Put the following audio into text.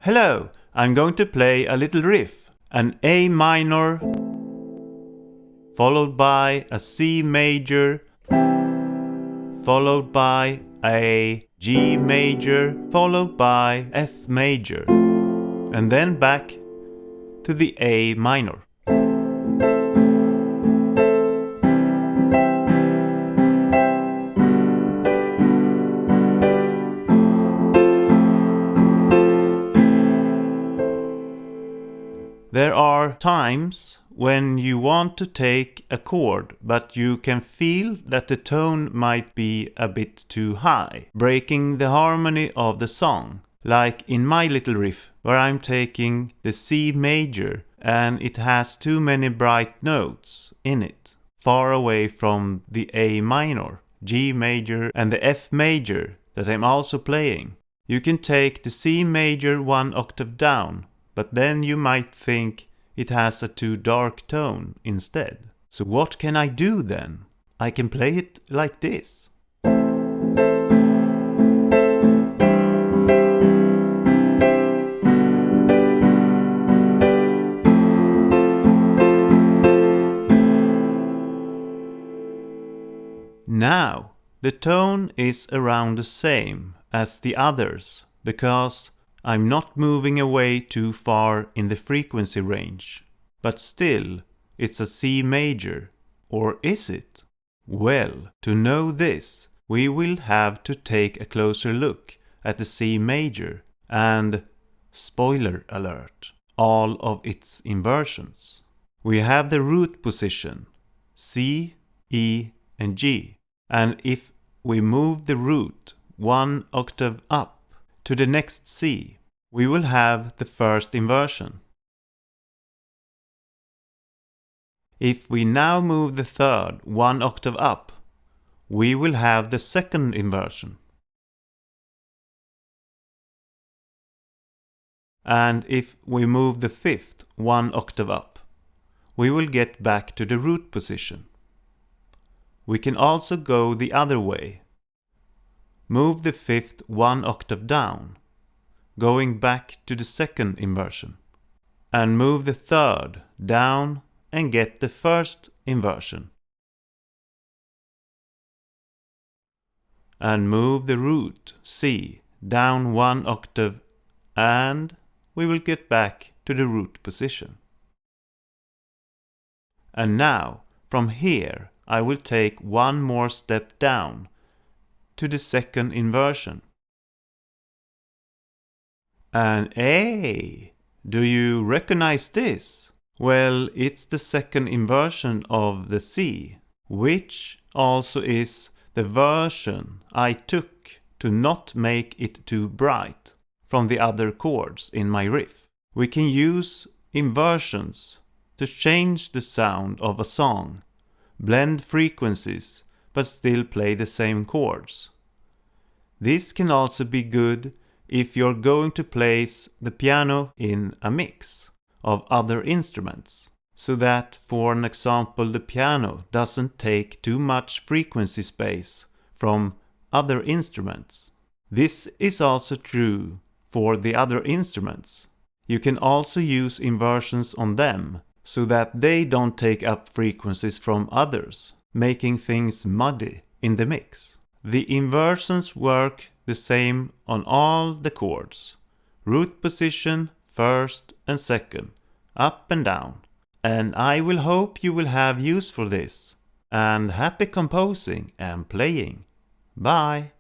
Hello, I'm going to play a little riff, an A minor, followed by a C major, followed by a G major, followed by F major, and then back to the A minor. There are times when you want to take a chord, but you can feel that the tone might be a bit too high, breaking the harmony of the song. Like in my little riff, where I'm taking the C major and it has too many bright notes in it, far away from the A minor, G major and the F major that I'm also playing. You can take the C major one octave down, but then you might think it has a too dark tone instead. So what can I do then? I can play it like this. Now, the tone is around the same as the others because I'm not moving away too far in the frequency range. But still, it's a C major. Or is it? Well, to know this, we will have to take a closer look at the C major and, spoiler alert, all of its inversions. We have the root position, C, E, and G. And if we move the root one octave up to the next C, we will have the first inversion. If we now move the third one octave up, we will have the second inversion. And if we move the fifth one octave up, we will get back to the root position. We can also go the other way. Move the fifth one octave down, going back to the second inversion. And move the third down and get the first inversion. And move the root C down one octave and we will get back to the root position. And now, from here, I will take one more step down to the second inversion. And hey, do you recognize this? Well, it's the second inversion of the C, which also is the version I took to not make it too bright from the other chords in my riff. We can use inversions to change the sound of a song, blend frequencies, but still play the same chords. This can also be good if you're going to place the piano in a mix of other instruments, so that, for an example, the piano doesn't take too much frequency space from other instruments. This is also true for the other instruments. You can also use inversions on them, so that they don't take up frequencies from others, making things muddy in the mix. The inversions work the same on all the chords. Root position, first and second, up and down. And I will hope you will have use for this. And happy composing and playing. Bye!